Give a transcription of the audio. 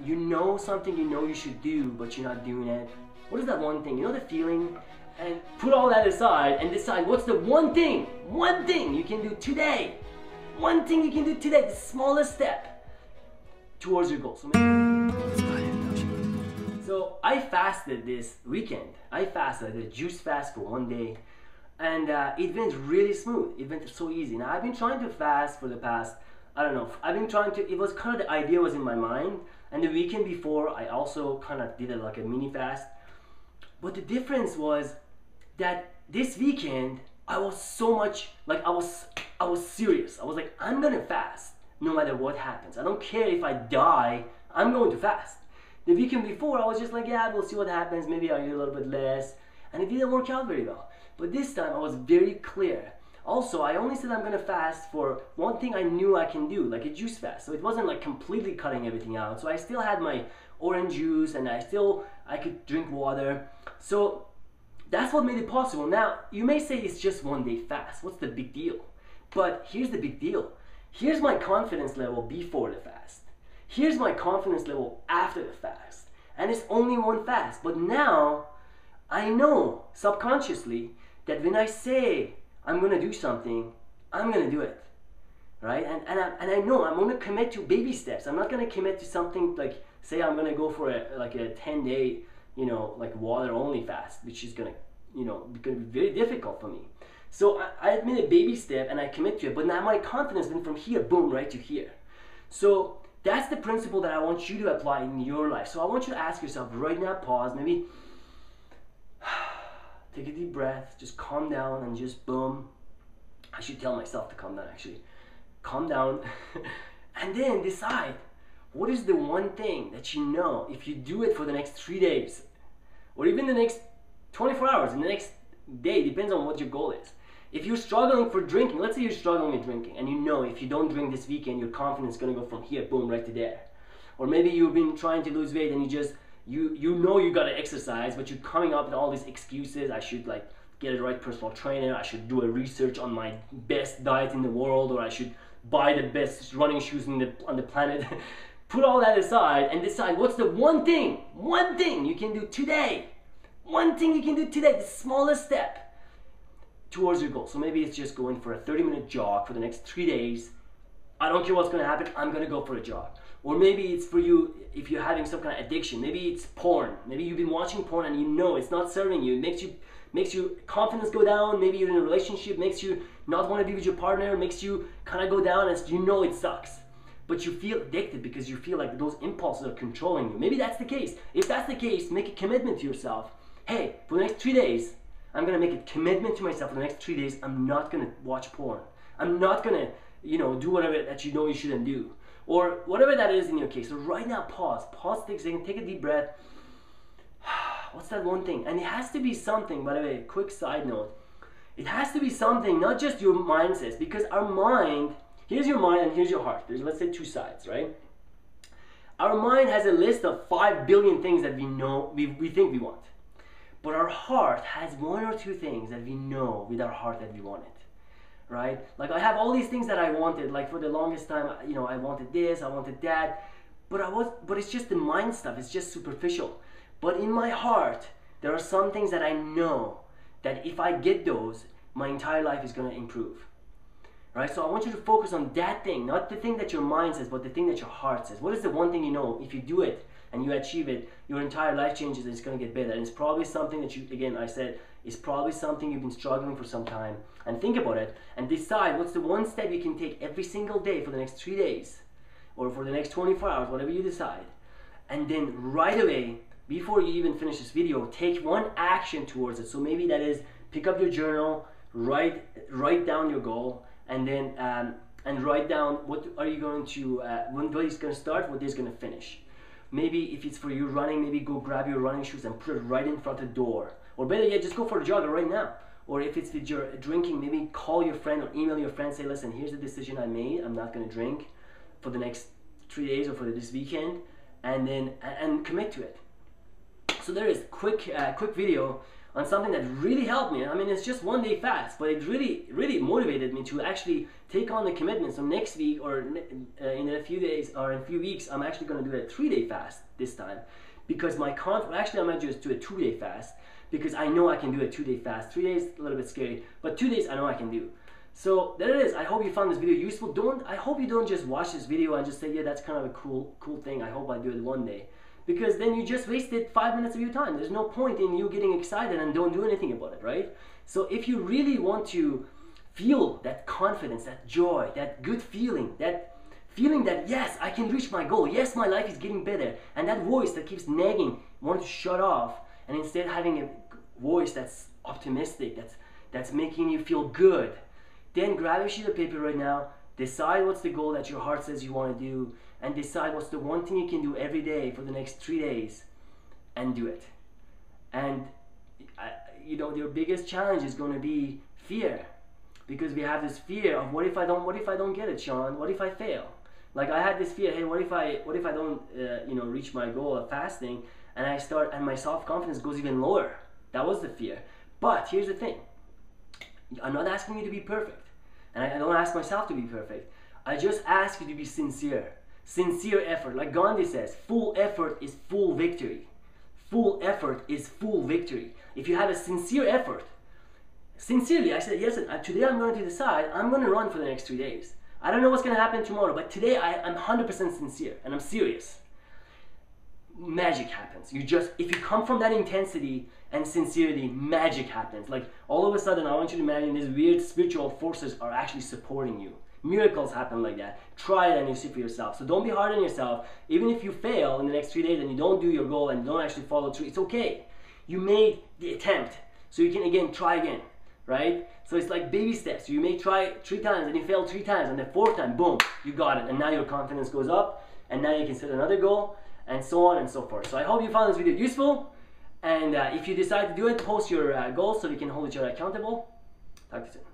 you know something you know you should do, but you're not doing it. What is that one thing? You know the feeling? And put all that aside and decide what's the one thing you can do today. One thing you can do today, the smallest step towards your goal. So I fasted this weekend. I did a juice fast for one day, and it went really smooth. It went so easy. Now I've been trying to fast for the past, I don't know, it was kind of the idea was in my mind, and the weekend before I also kind of did like a mini fast. But the difference was that this weekend I was so much, like I was serious. I was like, I'm gonna fast no matter what happens. I don't care if I die, I'm going to fast. The weekend before I was just like, yeah, we'll see what happens, maybe I'll eat a little bit less, and it didn't work out very well. But this time I was very clear. Also, I only said I'm gonna fast for one thing I knew I can do, like a juice fast. So it wasn't like completely cutting everything out. So I still had my orange juice and I could drink water. So that's what made it possible. Now, you may say it's just one day fast. What's the big deal? But here's the big deal. Here's my confidence level before the fast. Here's my confidence level after the fast. And it's only one fast. But now, I know subconsciously that when I say I'm going to do something, I'm going to do it. Right? And I know I'm going to commit to baby steps. I'm not going to commit to something like, say I'm going to go for a 10-day, like water only fast, which is going to be very difficult for me. So I made a baby step and I commit to it, but now my confidence went from here, boom, right to here. So that's the principle that I want you to apply in your life. So I want you to ask yourself right now, pause, maybe take a deep breath, just calm down and just boom. I should tell myself to calm down actually. Calm down and then decide what is the one thing that you know if you do it for the next 3 days or even the next 24 hours, in the next day, depends on what your goal is. If you're struggling for drinking, let's say you're struggling with drinking and you know if you don't drink this weekend, your confidence is going to go from here, boom, right to there. Or maybe you've been trying to lose weight and you know you got to exercise, but you're coming up with all these excuses. I should like get a right personal trainer. I should do a research on my best diet in the world, or I should buy the best running shoes on the planet. Put all that aside and decide what's the one thing you can do today. One thing you can do today, the smallest step towards your goal. So maybe it's just going for a 30-minute jog for the next 3 days. I don't care what's going to happen, I'm going to go for a jog. Or maybe it's for you, if you're having some kind of addiction, maybe it's porn. Maybe you've been watching porn and you know it's not serving you. It makes your confidence go down. Maybe you're in a relationship, makes you not want to be with your partner, makes you kind of go down and you know it sucks. But you feel addicted because you feel like those impulses are controlling you. Maybe that's the case. If that's the case, make a commitment to yourself. Hey, for the next 3 days, I'm going to make a commitment to myself for the next 3 days. I'm not going to watch porn. I'm not going to, do whatever that you know you shouldn't do. Or whatever that is in your case. So right now, pause, take a second, take a deep breath. What's that one thing? And it has to be something, by the way, quick side note. It has to be something, not just your mind says, because our mind, here's your mind and here's your heart. There's, let's say, two sides, right? Our mind has a list of 5 billion things that we know, we think we want. But our heart has 1 or 2 things that we know with our heart that we want it, right? Like I have all these things that I wanted, like for the longest time, I wanted this, I wanted that, but it's just the mind stuff, it's just superficial. But in my heart, there are some things that I know that if I get those, my entire life is going to improve, right? So I want you to focus on that thing, not the thing that your mind says, but the thing that your heart says. What is the one thing you know, if you do it, and you achieve it, your entire life changes and it's going to get better. And it's probably something that you, again, I said, it's probably something you've been struggling for some time. And think about it and decide what's the one step you can take every single day for the next 3 days or for the next 24 hours, whatever you decide. And then right away, before you even finish this video, take one action towards it. So maybe that is pick up your journal, write down your goal, and then and write down what are you going to, when day is going to start, what day is going to finish. Maybe if it's for you running, maybe go grab your running shoes and put it right in front of the door. Or better yet, just go for a jog right now. Or if it's with your drinking, maybe call your friend or email your friend, say, listen, here's the decision I made. I'm not going to drink for the next 3 days or for this weekend, and then and commit to it. So there is quick video on something that really helped me. I mean, it's just 1 day fast, but it really motivated me to actually take on the commitment. So next week or in a few days or in a few weeks, I'm actually going to do a 3-day fast this time, because my actually I might just do a 2-day fast, because I know I can do a 2-day fast. 3 days a little bit scary, but 2 days I know I can do. So there it is. I hope you found this video useful. I hope you don't just watch this video and just say, yeah, that's kind of a cool thing. I hope I do it one day. Because then you just wasted 5 minutes of your time. There's no point in you getting excited and don't do anything about it, right? So if you really want to feel that confidence, that joy, that good feeling that yes, I can reach my goal. Yes, my life is getting better. And that voice that keeps nagging, want to shut off, and instead having a voice that's optimistic, that's making you feel good, then grab a sheet of paper right now, decide what's the goal that your heart says you want to do, and decide what's the one thing you can do every day for the next 3 days, and do it. And you know, your biggest challenge is going to be fear, because we have this fear of what if I don't get it, Sean? What if I fail? Like I had this fear, hey, what if I don't you know, reach my goal of fasting, and my self-confidence goes even lower. That was the fear. But here's the thing. I'm not asking you to be perfect. And I don't ask myself to be perfect. I just ask you to be sincere. Sincere effort. Like Gandhi says, full effort is full victory. Full effort is full victory. If you have a sincere effort, sincerely, I said, yes, today I'm going to decide I'm going to run for the next 3 days. I don't know what's going to happen tomorrow, but today I'm 100% sincere and I'm serious. Magic happens. If you come from that intensity and sincerity, magic happens. Like all of a sudden, I want you to imagine these weird spiritual forces are actually supporting you. Miracles happen like that. Try it and you see for yourself. So don't be hard on yourself. Even if you fail in the next 3 days and you don't do your goal and don't actually follow through, it's okay. You made the attempt. So you can again try again, right? So it's like baby steps. You may try 3 times and you fail 3 times, and the 4th time, boom, you got it. And now your confidence goes up, and now you can set another goal, and so on and so forth. So I hope you found this video useful. And if you decide to do it, post your goals so we can hold each other accountable. Talk to you soon.